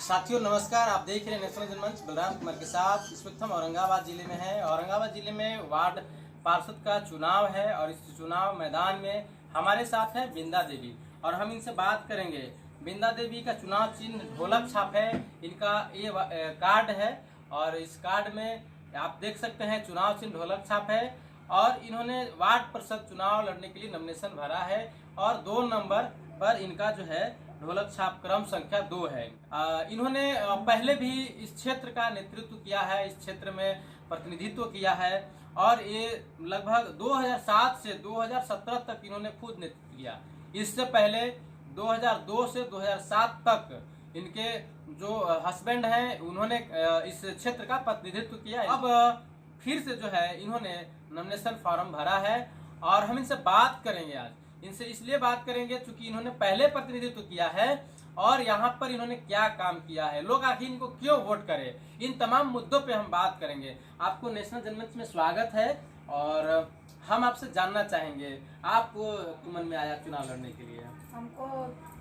साथियों नमस्कार, आप देख रहे हैं नेशनल जनमंच बलराम कुमार के साथ। इस वक्त हम औरंगाबाद जिले में हैं। औरंगाबाद जिले में वार्ड पार्षद का चुनाव है और इस चुनाव मैदान में हमारे साथ है बिंदा देवी और हम इनसे बात करेंगे। बिंदा देवी का चुनाव चिन्ह ढोलक छाप है, इनका ये कार्ड है और इस कार्ड में आप देख सकते हैं चुनाव चिन्ह ढोलक छाप है और इन्होंने वार्ड परिषद चुनाव लड़ने के लिए नॉमिनेशन भरा है और 2 नंबर पर इनका जो है ढोलक छाप क्रम संख्या 2 है। इन्होंने पहले भी इस क्षेत्र का नेतृत्व किया है, इस क्षेत्र में प्रतिनिधित्व किया है और ये लगभग 2007 से 2017 तक इन्होंने खुद नेतृत्व किया। इससे पहले 2002 से 2007 तक इनके जो हस्बैंड हैं उन्होंने इस क्षेत्र का प्रतिनिधित्व किया। अब फिर से जो है इन्होंने नॉमिनेशन फॉर्म भरा है और हम इनसे बात करेंगे। आज इनसे इसलिए बात करेंगे क्योंकि इन्होंने पहले प्रतिनिधित्व किया है और यहाँ पर इन्होंने क्या काम किया है, लोग आखिर इनको क्यों वोट करें, इन तमाम मुद्दों पे हम बात करेंगे। आपको नेशनल जनमंच में स्वागत है और हम आपसे जानना चाहेंगे आपको मन में आया चुनाव लड़ने के लिए? हमको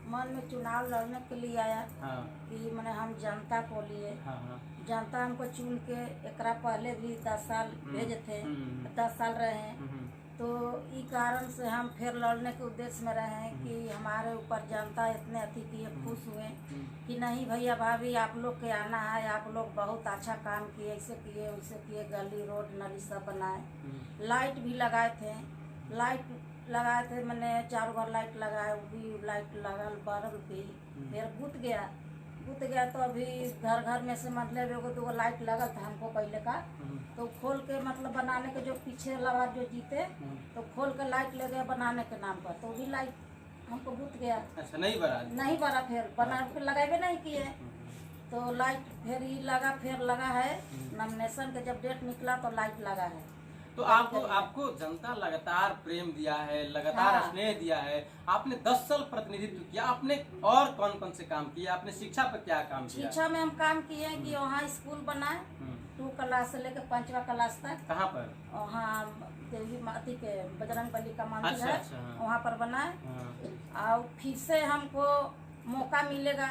मन में चुनाव लड़ने के लिए आया। हाँ। कि मैंने हम जनता को लिए। हाँ। जनता हमको चुन के एकरा पहले भी 10 साल भेजे थे, 10 साल रहे हैं। तो इस कारण से हम फिर लड़ने के उद्देश्य में रहे हैं कि हमारे ऊपर जनता इतने अतिथि खुश हुए कि नहीं भैया भाभी आप लोग के आना है, आप लोग बहुत अच्छा काम किए, ऐसे किए वैसे किए, गली रोड नली सब बनाए, लाइट भी लगाए थे, मैंने 4 बार लाइट लगाए, वो भी लाइट लगल बल्ब भी फिर बुत गया तो अभी घर में से मतलब 1-2 लाइट लगल था हमको पहले का, तो खोल के मतलब बनाने के जो पीछे लगा जो जीते तो खोल के लाइट ले गया बनाने के नाम पर, तो भी लाइट हमको बुत गया। अच्छा, नहीं भरा फिर बना के लगाए नहीं किए तो लाइट फिर ही लगा है। नॉमिनेशन के जब डेट निकला तो लाइट लगा है। तो आपको जनता लगातार प्रेम दिया है, लगातार स्नेह दिया है। आपने 10 साल प्रतिनिधित्व किया, आपने और कौन से काम किए? आपने शिक्षा पर क्या काम किया? शिक्षा में हम काम किए हैं कि वहाँ स्कूल बनाए 2 क्लास से लेकर 5वां क्लास तक। कहाँ पर? वहाँ देवी माती के बजरंग बली का मंदिर है, वहाँ पर बनाए। और फिर से हमको मौका मिलेगा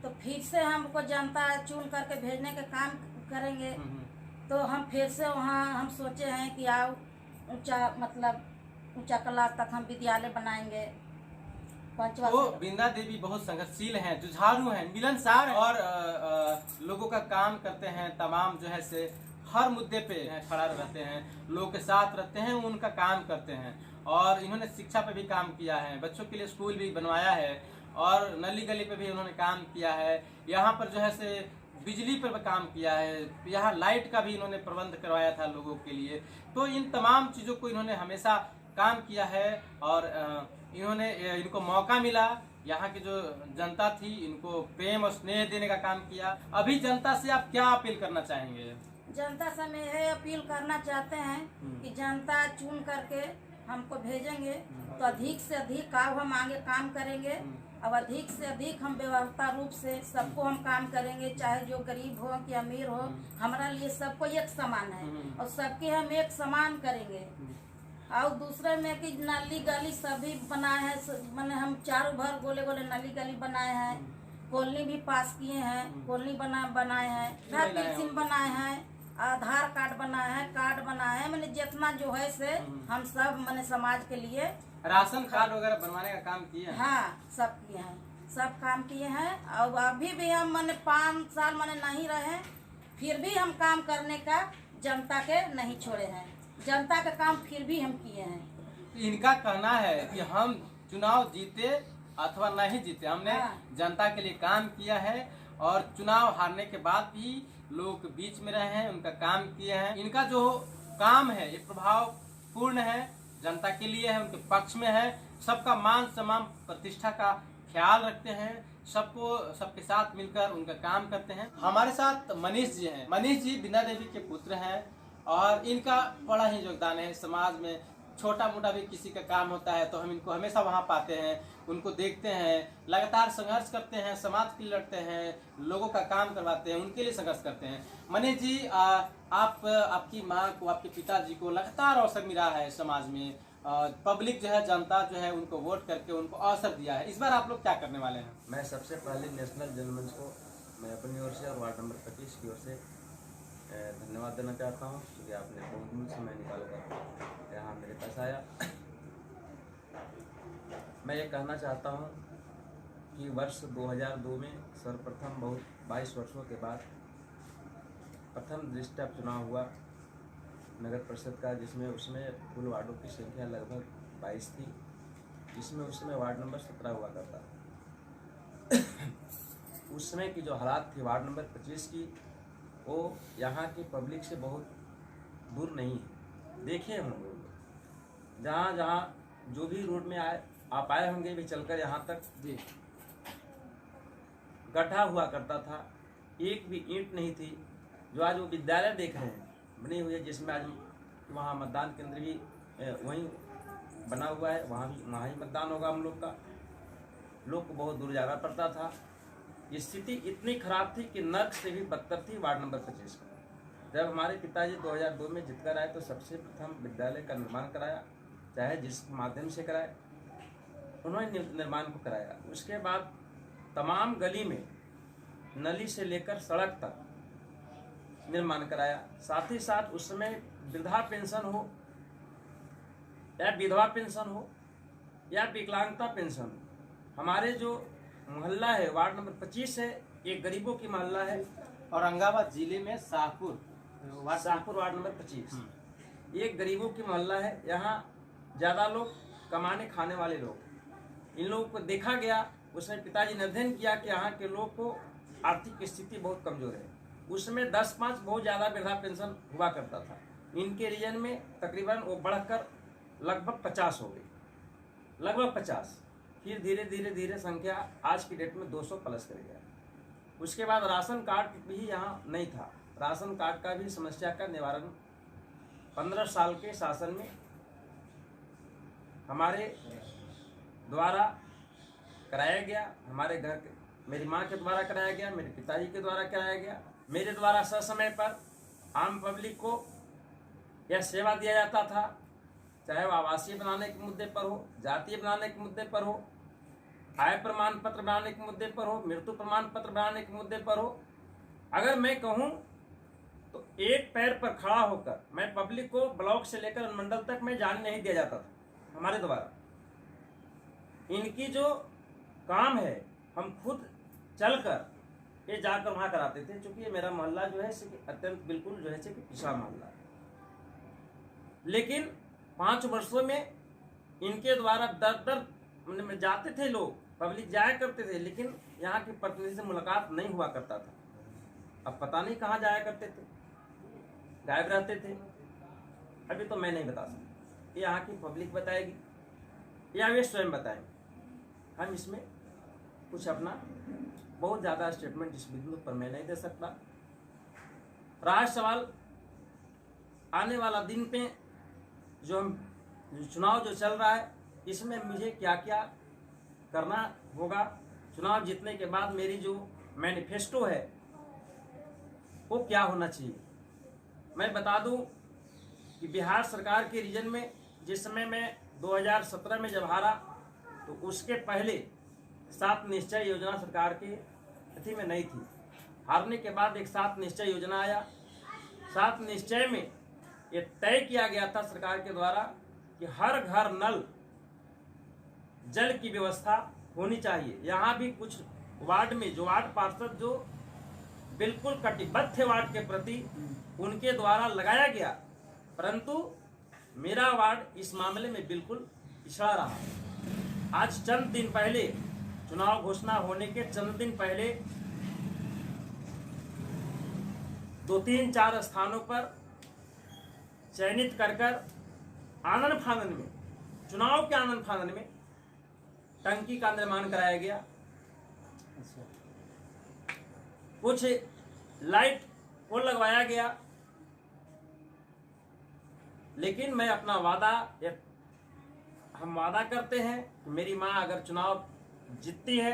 तो फिर से हमको जनता चुन करके भेजने के काम करेंगे। तो हम फिर से वहाँ हम सोचे हैं कि आओ ऊंचा क्लास तक हम विद्यालय बनाएंगे। तो बिंदा देवी बहुत संघर्षशील हैं, जुझारू हैं, मिलनसार हैं और लोगों का काम करते हैं। तमाम जो है से हर मुद्दे पे खड़ा रहते हैं, लोगों के साथ रहते हैं, उनका काम करते हैं। और इन्होंने शिक्षा पे भी काम किया है, बच्चों के लिए स्कूल भी बनवाया है और नली गली पे भी उन्होंने काम किया है। यहाँ पर जो है से बिजली पर काम किया है, यहाँ लाइट का भी इन्होंने प्रबंध करवाया था लोगों के लिए। तो इन तमाम चीज़ों को इन्होंने हमेशा काम किया है और इनको मौका मिला। यहाँ की जो जनता थी इनको प्रेम और स्नेह देने का काम किया। अभी जनता से आप क्या अपील करना चाहेंगे? जनता से मैं यह अपील करना चाहते हैं कि जनता चुन करके हमको भेजेंगे तो अधिक से अधिक हम आगे काम करेंगे। अब अधिक से अधिक हम व्यवस्था रूप से सबको हम काम करेंगे, चाहे जो गरीब हो कि अमीर हो, हमारा लिए सबको एक समान है और सबके हम एक समान करेंगे। और दूसरे में कि नली गली सभी बनाए हैं, मैंने हम चारों भर गोले नली गली बनाए हैं, कॉलोनी भी पास किए हैं, कॉलोनी बनाए हैं, पेंशन बनाए हैं, आधार कार्ड बनाए हैं, मैंने जितना जो है से हम सब मैंने समाज के लिए राशन कार्ड वगैरह बनवाने का काम किए हैं। हाँ, सब किए हैं, सब काम किए हैं। और अभी भी हम मैंने 5 साल मैंने नहीं रहे, फिर भी हम काम करने का जनता के नहीं छोड़े हैं, जनता का काम फिर भी हम किए हैं। इनका कहना है कि हम चुनाव जीते अथवा नहीं जीते, हमने जनता के लिए काम किया है और चुनाव हारने के बाद भी लोगों के बीच में रहे हैं, उनका काम किए हैं। इनका जो काम है ये प्रभावपूर्ण है, जनता के लिए है, उनके पक्ष में है, सबका मान सम्मान प्रतिष्ठा का ख्याल रखते हैं, सबके साथ मिलकर उनका काम करते हैं। हमारे साथ मनीष जी हैं। मनीष जी बिंदा देवी के पुत्र हैं और इनका बड़ा ही योगदान है समाज में। छोटा मोटा भी किसी का काम होता है तो हम इनको हमेशा वहाँ पाते हैं, उनको देखते हैं, लगातार संघर्ष करते हैं, समाज के लिए लड़ते हैं, लोगों का काम करवाते हैं, उनके लिए संघर्ष करते हैं। मनीष जी, आप आपकी माँ को, आपके पिताजी को लगातार अवसर मिला है समाज में, पब्लिक जो है, जनता जो है, उनको वोट करके उनको अवसर दिया है। इस बार आप लोग क्या करने वाले हैं? मैं सबसे पहले नेशनल जनमंच को मैं अपनी ओर से और वार्ड नंबर 25 की ओर से धन्यवाद देना चाहता हूँ, क्योंकि आपने बहुत दिन समय निकाल कर यहाँ मेरे पास आया। मैं ये कहना चाहता हूँ कि वर्ष 2002 में सर्वप्रथम बहुत 22 वर्षों के बाद प्रथम दृष्टया चुनाव हुआ नगर परिषद का, जिसमें उसमें कुल वार्डों की संख्या लगभग 22 थी, जिसमें उस समय वार्ड नंबर 17 हुआ करता था। उस समय की जो हालात थी वार्ड नंबर 25 की, वो यहाँ की पब्लिक से बहुत दूर नहीं है। देखे होंगे जहाँ जहाँ जो भी रोड में आप आए होंगे भी चलकर यहाँ तक जी। गड्ढा हुआ करता था, एक भी ईंट नहीं थी। जो आज वो विद्यालय देख रहे हैं बनी हुई है, जिसमें आज वहाँ मतदान केंद्र भी वहीं बना हुआ है, वहाँ ही मतदान होगा हम लोग का। लोग को बहुत दूर जाना पड़ता था। स्थिति इतनी खराब थी कि नर्क से भी बदतर थी वार्ड नंबर 25 का। जब हमारे पिताजी 2002 में जीतकर आए तो सबसे प्रथम विद्यालय का निर्माण कराया, चाहे जिस माध्यम से कराए, उन्होंने निर्माण को कराया। उसके बाद तमाम गली में नली से लेकर सड़क तक निर्माण कराया। साथ ही साथ उस समय वृद्धा पेंशन हो या विधवा पेंशन हो या विकलांगता पेंशन हो, हमारे जो मोहल्ला है वार्ड नंबर 25 है, एक गरीबों की मोहल्ला है। औरंगाबाद जिले में शाहपुर वार्ड नंबर 25 एक गरीबों की मोहल्ला है। यहाँ ज़्यादा लोग कमाने खाने वाले लोग, इन लोगों को देखा गया। उसमें पिताजी ने अध्ययन किया कि यहाँ के लोग को आर्थिक स्थिति बहुत कमजोर है। उसमें 10-5 बहुत ज़्यादा वृद्धा पेंशन हुआ करता था। इनके रीजन में तकरीबन वो बढ़कर लगभग 50 हो गई, लगभग 50। फिर धीरे धीरे धीरे संख्या आज की डेट में 200 प्लस कर गया। उसके बाद राशन कार्ड भी यहाँ नहीं था। राशन कार्ड का भी समस्या का निवारण 15 साल के शासन में हमारे द्वारा कराया गया। हमारे घर के मेरी माँ के द्वारा कराया गया, मेरे पिताजी के द्वारा कराया गया। मेरे द्वारा ससमय पर आम पब्लिक को यह सेवा दिया जाता था, चाहे वो आवासीय बनाने के मुद्दे पर हो, जातीय बनाने के मुद्दे पर हो, आय प्रमाण पत्र बनाने के मुद्दे पर हो, मृत्यु प्रमाण पत्र बनाने के मुद्दे पर हो। अगर मैं कहूँ तो एक पैर पर खड़ा होकर मैं पब्लिक को ब्लॉक से लेकर अनुमंडल तक में जाने नहीं दिया जाता था हमारे द्वारा। इनकी जो काम है हम खुद चलकर ये जाकर वहाँ कराते थे, क्योंकि ये मेरा मोहल्ला जो है अत्यंत बिल्कुल जो है पिछड़ा मोहल्ला है। लेकिन 5 वर्षों में इनके द्वारा दर में जाते थे लोग, पब्लिक जाया करते थे, लेकिन यहाँ के प्रतिनिधि से मुलाकात नहीं हुआ करता था। अब पता नहीं कहाँ जाया करते थे, गायब रहते थे। अभी तो मैं नहीं बता सकता, ये यहाँ की पब्लिक बताएगी या वे स्वयं बताएंगे। हम इसमें कुछ अपना बहुत ज़्यादा स्टेटमेंट इस बिंदु पर मैं नहीं दे सकता। रहा सवाल आने वाला दिन पे जो चुनाव जो चल रहा है, इसमें मुझे क्या क्या करना होगा। चुनाव जीतने के बाद मेरी जो मैनिफेस्टो है वो क्या होना चाहिए। मैं बता दूं कि बिहार सरकार के रीजन में जिस समय मैं 2017 में जब हारा, तो उसके पहले 7 निश्चय योजना सरकार की अथी में नहीं थी। हारने के बाद एक 7 निश्चय योजना आया। 7 निश्चय में ये तय किया गया था सरकार के द्वारा कि हर घर नल जल की व्यवस्था होनी चाहिए। यहाँ भी कुछ वार्ड में जो वार्ड पार्षद जो बिल्कुल कटिबद्ध थे वार्ड के प्रति, उनके द्वारा लगाया गया, परंतु मेरा वार्ड इस मामले में बिल्कुल पिछड़ा रहा। आज चंद दिन पहले चुनाव घोषणा होने के चंद दिन पहले 2-3-4 स्थानों पर चयनित कर आनन फानन में, चुनाव के आनन फानन में टंकी का निर्माण कराया गया। कुछ लाइट को लगवाया गया। लेकिन मैं अपना वादा, हम वादा करते हैं कि मेरी माँ अगर चुनाव जीतती है,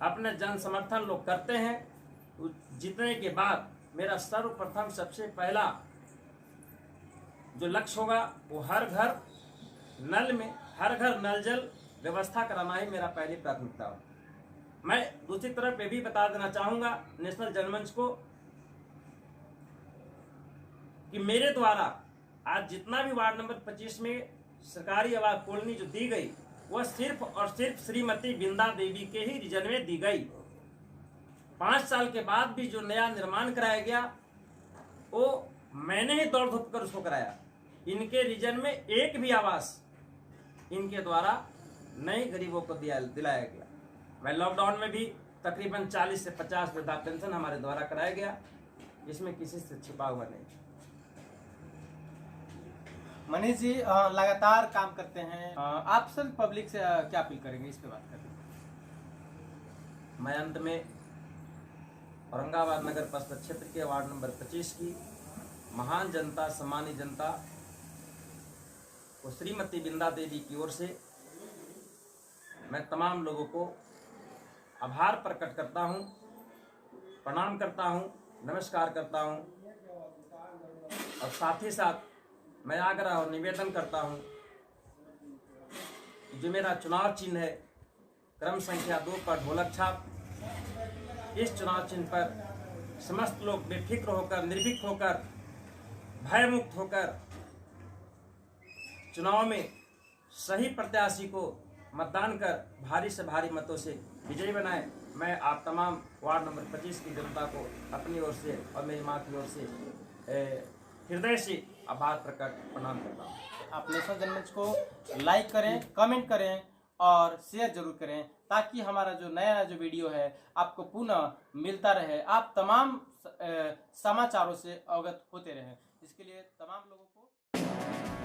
अपने जन समर्थन लोग करते हैं, तो जीतने के बाद मेरा सर्वप्रथम सबसे पहला जो लक्ष्य होगा वो हर घर नल जल व्यवस्था कराना ही मेरा पहली प्राथमिकता हो। मैं दूसरी तरफ ये भी बता देना चाहूंगा नेशनल जनमंच को कि मेरे द्वारा आज जितना भी वार्ड नंबर 25 में सरकारी आवास कॉलोनी जो दी गई वह सिर्फ और सिर्फ श्रीमती बिंदा देवी के ही रीजन में दी गई। 5 साल के बाद भी जो नया निर्माण कराया गया वो मैंने ही दौड़ धूप कर उसको कराया। इनके रीजन में एक भी आवास इनके द्वारा नए गरीबों को दिलाया गया। मैं लॉकडाउन में भी तकरीबन 40 से 50 वृद्धा पेंशन हमारे द्वारा कराया गया। इसमें किसी से छिपा हुआ नहीं। मनीष जी लगातार काम करते हैं, आप सर पब्लिक से क्या अपील करेंगे, इस पे बात करेंगे। मैं अंत में औरंगाबाद नगर परिषद क्षेत्र के वार्ड नंबर 25 की महान जनता, सम्मानित जनता को श्रीमती बिंदा देवी की ओर से मैं तमाम लोगों को आभार प्रकट करता हूं, प्रणाम करता हूं, नमस्कार करता हूं और साथ ही साथ मैं आग्रह और निवेदन करता हूं कि जो मेरा चुनाव चिन्ह है क्रम संख्या 2 पर ढोलक छाप, इस चुनाव चिन्ह पर समस्त लोग बेफिक्र होकर, निर्भीक होकर, भयमुक्त होकर चुनाव में सही प्रत्याशी को मतदान कर भारी से भारी मतों से विजयी बनाए। मैं आप तमाम वार्ड नंबर 25 की जनता को अपनी ओर से और मेरी माँ की ओर से हृदय से आभार प्रकट प्रणाम करता हूँ। आप नेशनल जनमंच को लाइक करें, कमेंट करें और शेयर जरूर करें ताकि हमारा जो नया जो वीडियो है आपको पुनः मिलता रहे, आप तमाम समाचारों से अवगत होते रहें। इसके लिए तमाम लोगों को